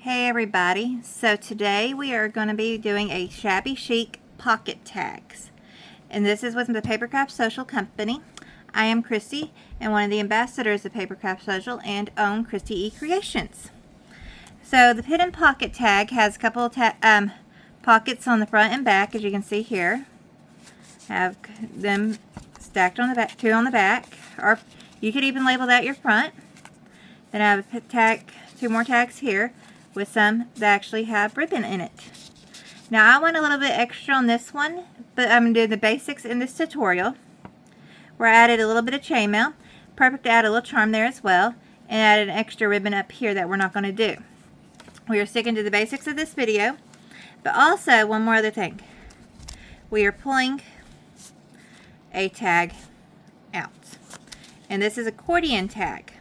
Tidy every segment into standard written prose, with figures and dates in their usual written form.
Hey everybody, so today we are going to be doing a Shabby Chic Pocket Tags, and this is with the Papercraft Social Company. I am Christy and one of the ambassadors of Papercraft Social and own Christi Creations. So the hidden pocket tag has a couple of pockets on the front and back, as you can see here. Have them stacked on the back, two on the back, or you could even label that your front. Then I have a tag, two more tags here with some that actually have ribbon in it. Now I went a little bit extra on this one, but I'm going to do the basics in this tutorial, where I added a little bit of chainmail. Perfect to add a little charm there as well, and added an extra ribbon up here that we're not going to do. We are sticking to the basics of this video, but also one more other thing. We are pulling a tag out, and this is an accordion tag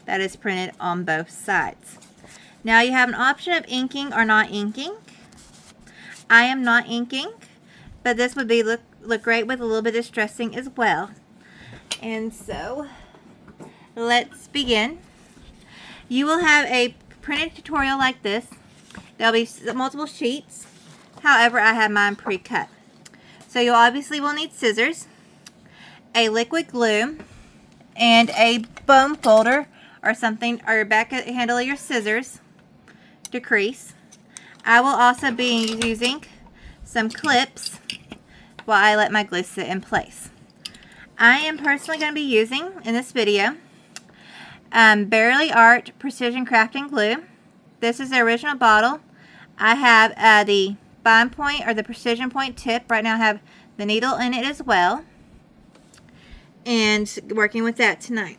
that is printed on both sides. Now you have an option of inking or not inking. I am not inking, but this would be look great with a little bit of distressing as well. And so let's begin. You will have a printed tutorial like this. There'll be multiple sheets. However, I have mine pre-cut. So you obviously will need scissors, a liquid glue, and a bone folder or something, or your back handle of your scissors to crease. I will also be using some clips while I let my glue sit in place. I am personally going to be using, in this video, Barely Art Precision Crafting Glue. This is the original bottle. I have the bind point or the precision point tip. Right now I have the needle in it as well, and working with that tonight.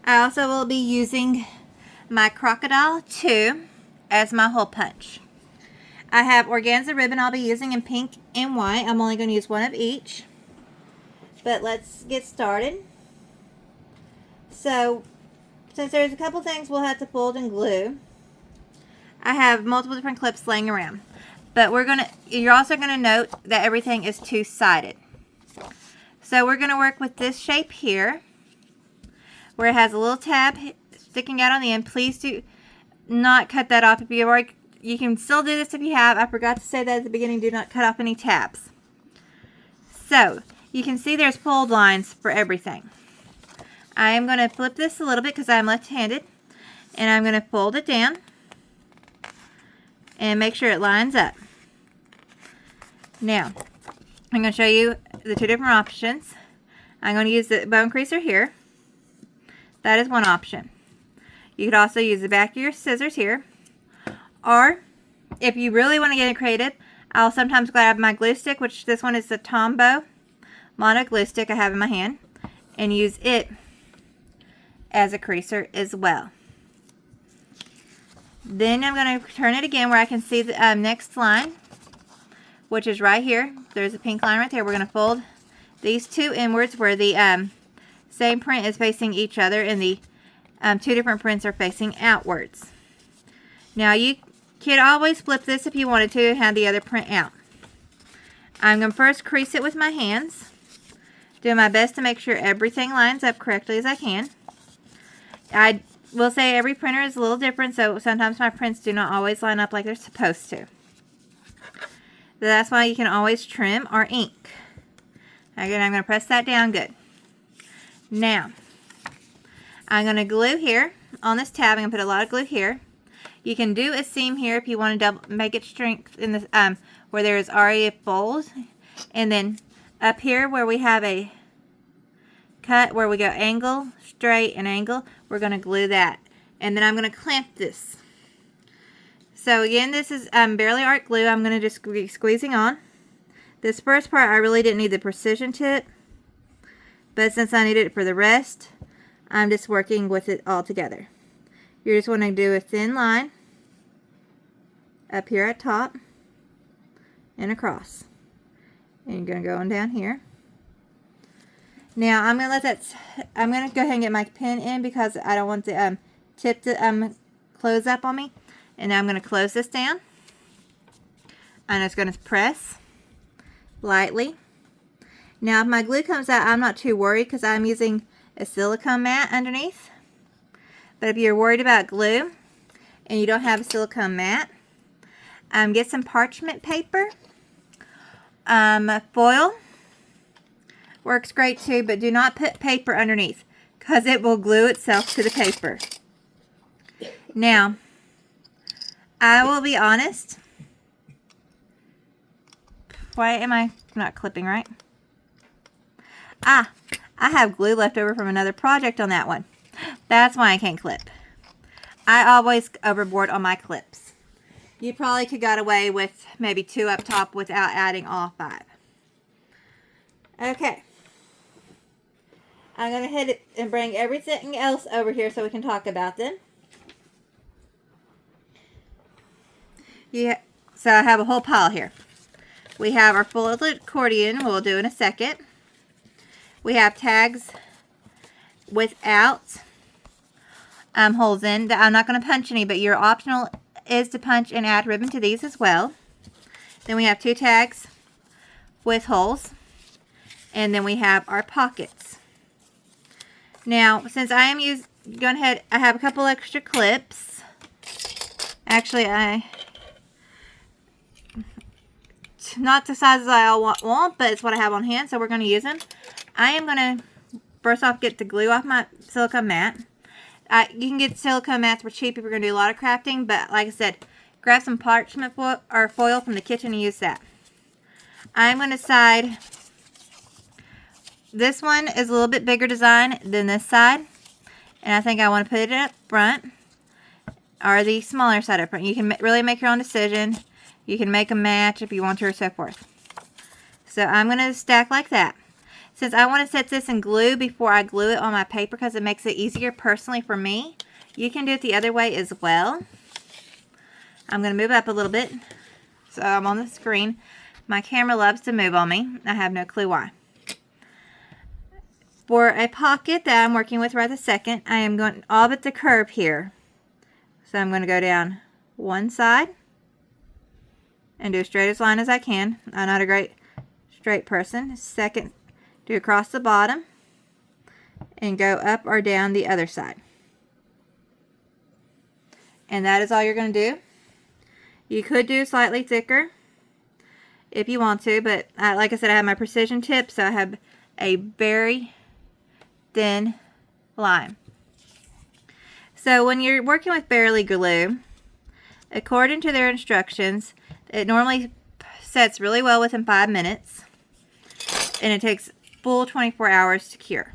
I also will be using my Crocodile 2 as my hole punch. I have organza ribbon I'll be using in pink and white. I'm only going to use one of each. But let's get started. So, since there's a couple things we'll have to fold and glue, I have multiple different clips laying around. But you're also going to note that everything is two-sided. So we're going to work with this shape here, where it has a little tab sticking out on the end. Please do not cut that off if you already. You can still do this if you have. I forgot to say that at the beginning. Do not cut off any tabs. So you can see there's fold lines for everything. I am going to flip this a little bit because I'm left-handed, and I'm going to fold it down and make sure it lines up. Now I'm going to show you the two different options. I'm going to use the bone creaser here. That is one option. You could also use the back of your scissors here. Or, if you really want to get creative, I'll sometimes grab my glue stick, which this one is the Tombow Mono glue stick I have in my hand, and use it as a creaser as well. Then I'm going to turn it again where I can see the next line, which is right here. There's a pink line right there. We're going to fold these two inwards where the same print is facing each other, and the two different prints are facing outwards. Now you could always flip this if you wanted to and have the other print out. I'm going to first crease it with my hands, doing my best to make sure everything lines up correctly as I can. I will say every printer is a little different, so sometimes my prints do not always line up like they're supposed to. So that's why you can always trim or ink. Again, I'm going to press that down good. Now, I'm going to glue here on this tab. I'm going to put a lot of glue here. You can do a seam here if you want to make it strength in the where there is already a fold. And then up here where we have a cut where we go angle, straight, and angle, we're going to glue that. And then I'm going to clamp this. So again, this is Barely Art glue. I'm going to just be squeezing on. This first part I really didn't need the precision tip, but since I need it for the rest, I'm just working with it all together. You're just want to do a thin line up here at top and across. And you're going to go on down here. Now I'm going to I'm going to go ahead and get my pen in because I don't want the tip to close up on me. And now I'm going to close this down. I'm just going to press lightly. Now if my glue comes out, I'm not too worried because I'm using a silicone mat underneath. But if you're worried about glue, and you don't have a silicone mat, get some parchment paper. Foil works great too, but do not put paper underneath because it will glue itself to the paper. Now, I will be honest. Why am I not clipping right? I have glue left over from another project on that one. That's why I can't clip. I always overboard on my clips. You probably could got away with maybe 2 up top without adding all 5. Okay. I'm going to hit it and bring everything else over here so we can talk about them. Yeah, so I have a whole pile here. We have our folded accordion we'll do in a second. We have tags without holes in that I'm not going to punch any, but your optional is to punch and add ribbon to these as well. Then we have 2 tags with holes, and then we have our pockets. Now, since I am going ahead, I have a couple extra clips. Actually, not the sizes I want, but it's what I have on hand, so we're going to use them. I am going to first off get the glue off my silicone mat. You can get silicone mats for cheap if you're going to do a lot of crafting, but like I said, grab some parchment foil or foil from the kitchen and use that. I'm going to decide, this one is a little bit bigger design than this side, and I think I want to put it up front, or the smaller side up front. You can really make your own decision. You can make a match if you want to, or so forth. So I'm going to stack like that. Since I want to set this in glue before I glue it on my paper because it makes it easier personally for me, you can do it the other way as well. I'm going to move up a little bit so I'm on the screen. My camera loves to move on me. I have no clue why. For a pocket that I'm working with right this second, I am going all but the curve here. So I'm going to go down one side and do as straight as line as I can. I'm not a great straight person. Second, do across the bottom and go up or down the other side. And that is all you're going to do. You could do slightly thicker if you want to, but like I said, I have my precision tip, so I have a very thin line. So when you're working with barely glue, according to their instructions, it normally sets really well within 5 minutes, and it takes full 24 hours to cure.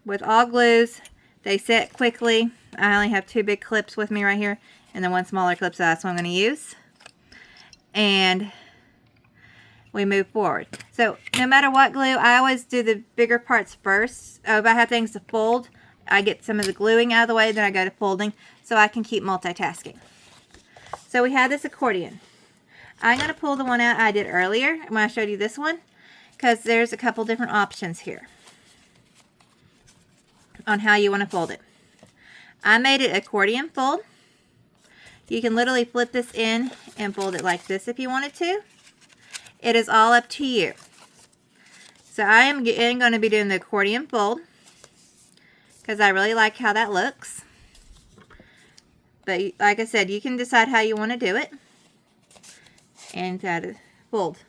With all glues, they set quickly. I only have 2 big clips with me right here, and then 1 smaller clip, so that's what I'm going to use. And we move forward. So no matter what glue, I always do the bigger parts first. If I have things to fold, I get some of the gluing out of the way, then I go to folding, so I can keep multitasking. So we have this accordion. I'm going to pull the one out I did earlier when I showed you this one, because there's a couple different options here on how you want to fold it. I made it accordion fold. You can literally flip this in and fold it like this if you wanted to. It is all up to you. So I am going to be doing the accordion fold because I really like how that looks. But like I said, you can decide how you want to do it. And to fold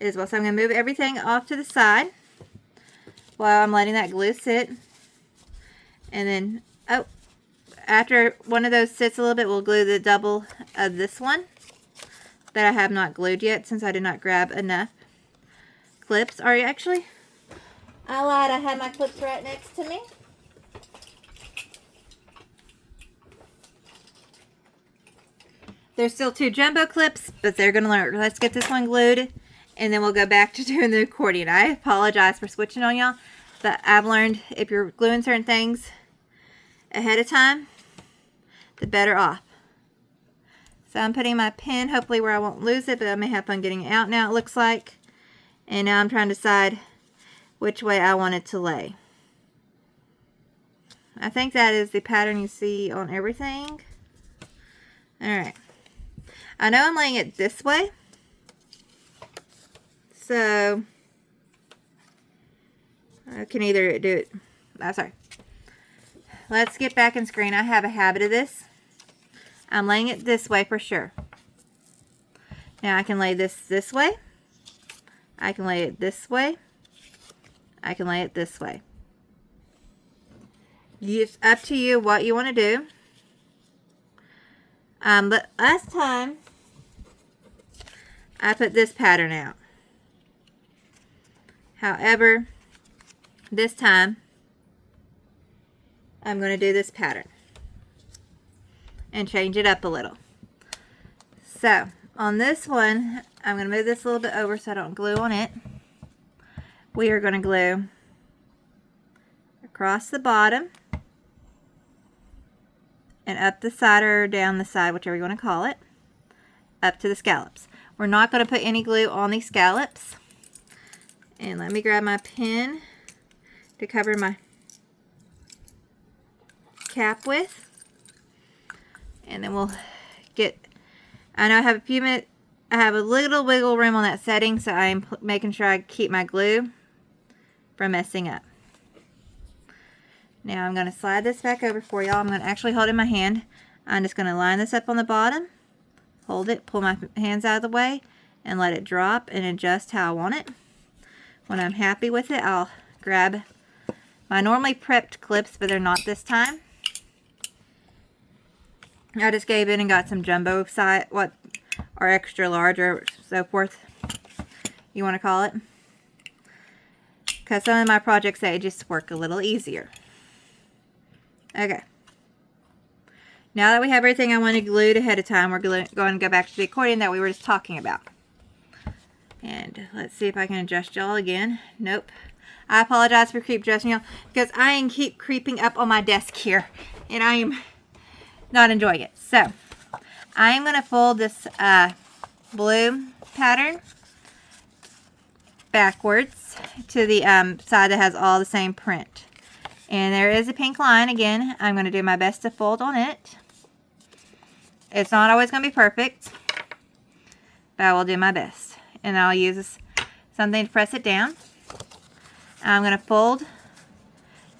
as well. So I'm going to move everything off to the side while I'm letting that glue sit. And then, after one of those sits a little bit, we'll glue the double of this one that I have not glued yet since I did not grab enough clips. Or actually, I lied. I had my clips right next to me. There's still 2 jumbo clips, but they're going to learn. Let's get this one glued, and then we'll go back to doing the accordion. I apologize for switching on y'all, but I've learned if you're gluing certain things ahead of time, the better off. So I'm putting my pin hopefully where I won't lose it, but I may have fun getting it out now, it looks like. And now I'm trying to decide which way I want it to lay. I think that is the pattern you see on everything. Alright. I know I'm laying it this way. So I can either do it. Sorry. Let's get back in screen. I have a habit of this. I'm laying it this way for sure. Now I can lay this way. I can lay it this way. I can lay it this way. It's up to you what you want to do. But last time I put this pattern out. However, this time I'm going to do this pattern and change it up a little. So on this one, I'm going to move this a little bit over so I don't glue on it. We are going to glue across the bottom and up the side or down the side, whichever you want to call it, up to the scallops. We're not going to put any glue on these scallops. And let me grab my pen to cover my cap with. And then we'll get, I know I have a few minutes, I have a little wiggle room on that setting, so I'm making sure I keep my glue from messing up. Now I'm going to slide this back over for y'all. I'm going to actually hold it in my hand. I'm just going to line this up on the bottom, hold it, pull my hands out of the way, and let it drop and adjust how I want it. When I'm happy with it, I'll grab my normally prepped clips, but they're not this time. I just gave in and got some jumbo size, or extra large, or so forth you want to call it. Because some of my projects, they just work a little easier. Okay. Now that we have everything I wanted glued ahead of time, we're going to go back to the accordion that we were just talking about. And let's see if I can adjust y'all again. Nope. I apologize for keep adjusting y'all because I keep creeping up on my desk here and I am not enjoying it. So I am going to fold this blue pattern backwards to the side that has all the same print. And there is a pink line again. I'm going to do my best to fold on it. It's not always going to be perfect, but I will do my best. And I'll use something to press it down. I'm going to fold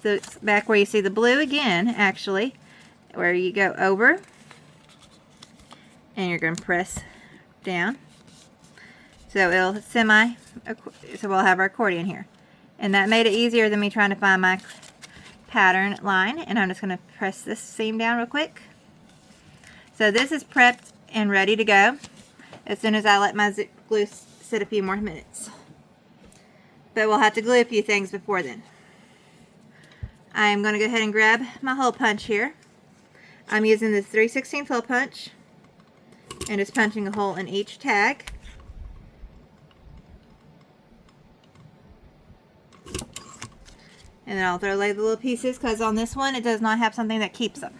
the back where you see the blue again, actually, where you go over, and you're going to press down. So it'll so we'll have our accordion here. And that made it easier than me trying to find my pattern line. And I'm just going to press this seam down real quick. So this is prepped and ready to go as soon as I let my glue sit a few more minutes. But we'll have to glue a few things before then. I'm going to go ahead and grab my hole punch here. I'm using this 3/16 hole punch and just punching a hole in each tag. And then I'll throw away the little pieces because on this one it does not have something that keeps them.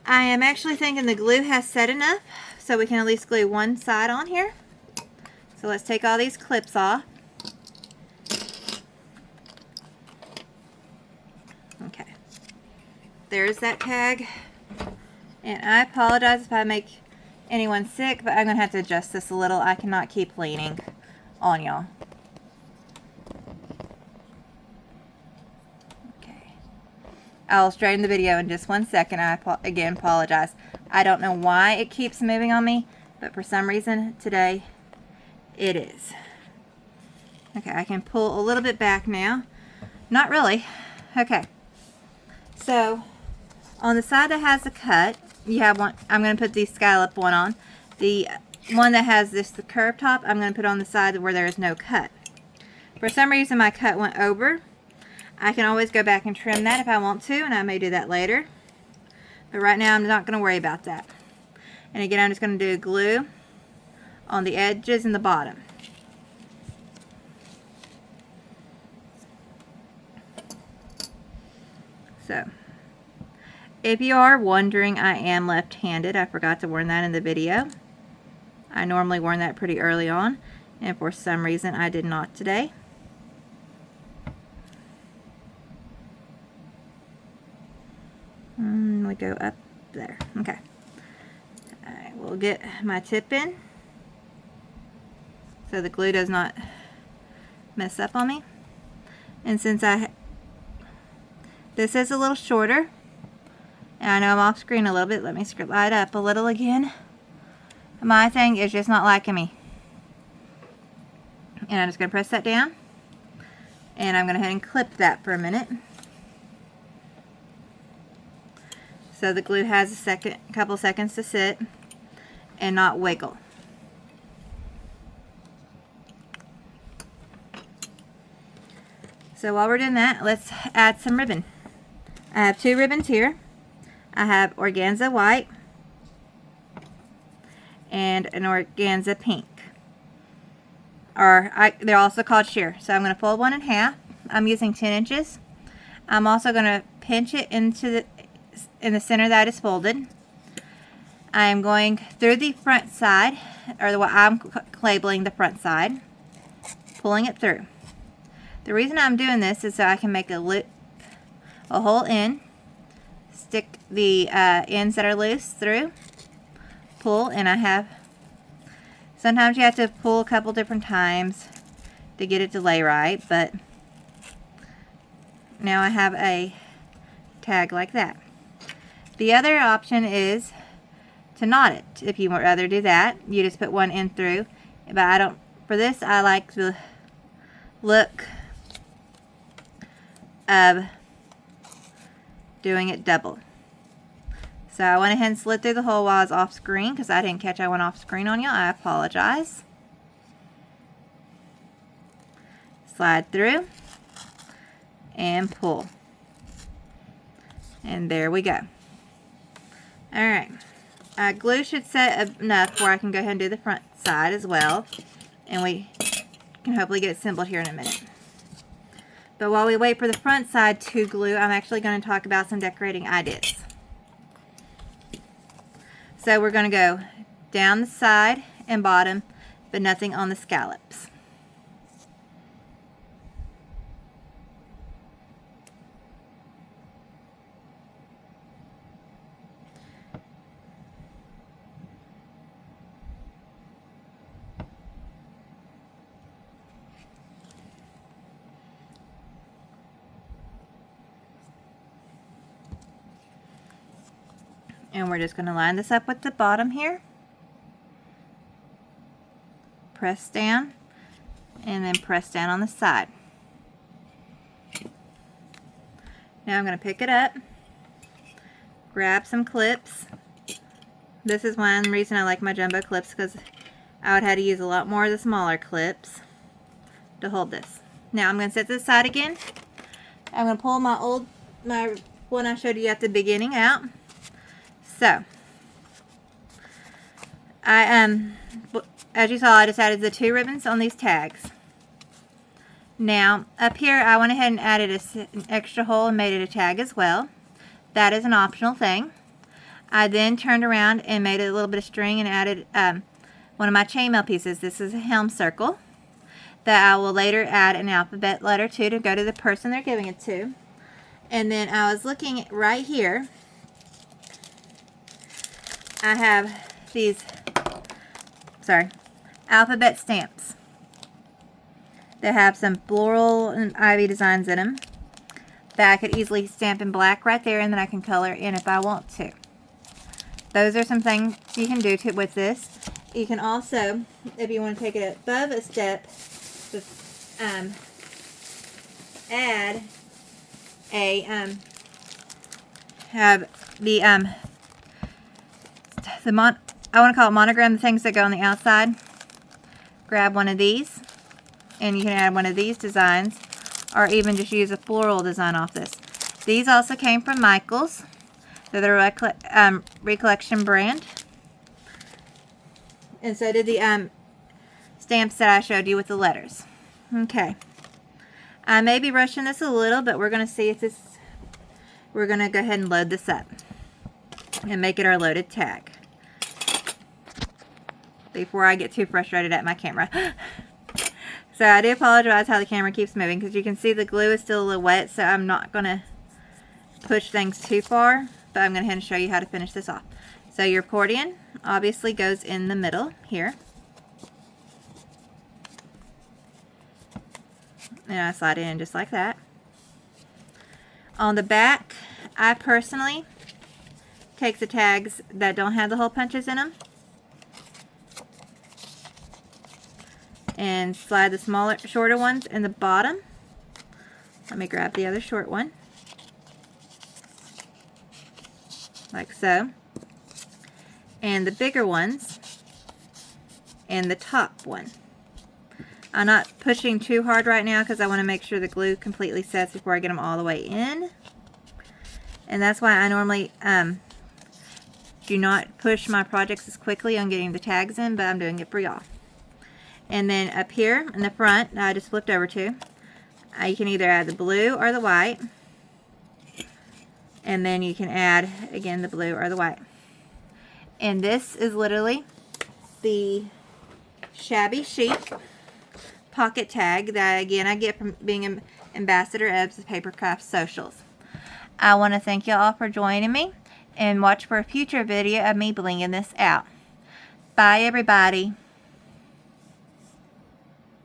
I am actually thinking the glue has set enough so we can at least glue one side on here. So let's take all these clips off. Okay. There's that tag. And I apologize if I make anyone sick, but I'm going to have to adjust this a little. I cannot keep leaning on y'all. Okay. I'll straighten the video in just 1 second. I again apologize. I don't know why it keeps moving on me, but for some reason today it is. Okay, I can pull a little bit back now. Not really. Okay. So on the side that has the cut, you have one. I'm going to put the scallop one on. The one that has the curved top, I'm going to put on the side where there is no cut. For some reason my cut went over. I can always go back and trim that if I want to, and I may do that later. But right now I'm not going to worry about that. And again, I'm just going to do glue on the edges and the bottom. So, if you are wondering, I am left-handed. I forgot to warn that in the video. I normally warn that pretty early on, and for some reason I did not today. We go up there. Okay. I will get my tip in so the glue does not mess up on me. And since this is a little shorter And I know I'm off screen a little bit. Let me slide up a little again. My thing is just not liking me. And I'm just going to press that down. And I'm going to go ahead and clip that for a minute. So the glue has a couple seconds to sit and not wiggle. So while we're doing that, let's add some ribbon. I have 2 ribbons here. I have organza white and an organza pink. They're also called sheer. So I'm going to fold one in half. I'm using 10 inches. I'm also going to pinch it in the center that is folded. I'm going through the front side, or what I'm labeling the front side, pulling it through. The reason I'm doing this is so I can make a hole in, stick the ends that are loose through, pull, and sometimes you have to pull a couple different times to get it to lay right, but now I have a tag like that. The other option is to knot it. If you would rather do that, you just put one end through, but for this I like the look of doing it double. So I went ahead and slid through the hole while I was off screen because I didn't catch I went off screen on you. I apologize. Slide through and pull. And there we go. Alright. Glue should set enough where I can go ahead and do the front side as well. And we can hopefully get it assembled here in a minute. But while we wait for the front side to glue, I'm actually going to talk about some decorating ideas. So we're going to go down the side and bottom, but nothing on the scallops. And we're just going to line this up with the bottom here. Press down and then press down on the side. Now I'm going to pick it up, grab some clips. This is one reason I like my jumbo clips, because I would have to use a lot more of the smaller clips to hold this. Now I'm going to set this aside again. I'm going to pull my one I showed you at the beginning out. So, as you saw, I just added the 2 ribbons on these tags. Now, up here, I went ahead and added an extra hole and made it a tag as well. That is an optional thing. I then turned around and made a little bit of string and added one of my chainmail pieces. This is a helm circle that I will later add an alphabet letter to go to the person they're giving it to. And then I was looking right here. I have these, alphabet stamps that have some floral and ivy designs in them that I could easily stamp in black right there, and then I can color in if I want to. Those are some things you can do with this. You can also, if you want to take it above a step, add a have the I want to call it monogram, the things that go on the outside. Grab one of these, and you can add one of these designs, or even just use a floral design off this. These also came from Michael's. They're the Recollection brand. And so did the stamps that I showed you with the letters. Okay. I may be rushing this a little, but we're going to see if we're going to go ahead and load this up and make it our loaded tag before I get too frustrated at my camera. So I do apologize how the camera keeps moving, because you can see the glue is still a little wet, so I'm not going to push things too far, but I'm going to go ahead and show you how to finish this off. So your accordion obviously goes in the middle here. And I slide it in just like that. On the back, I personally takes the tags that don't have the hole punches in them and slide the smaller, shorter ones in the bottom. Let me grab the other short one, like so, and the bigger ones in the top one. I'm not pushing too hard right now because I want to make sure the glue completely sets before I get them all the way in. And that's why I normally do not push my projects as quickly on getting the tags in, but I'm doing it for y'all. And then up here in the front, I just flipped over to, you can either add the blue or the white. And then you can add, again, the blue or the white. And this is literally the Shabby Chic Pocket Tag that, again, I get from being an ambassador of the papercraftsocials. I want to thank you all for joining me, and watch for a future video of me blinging this out. Bye, everybody.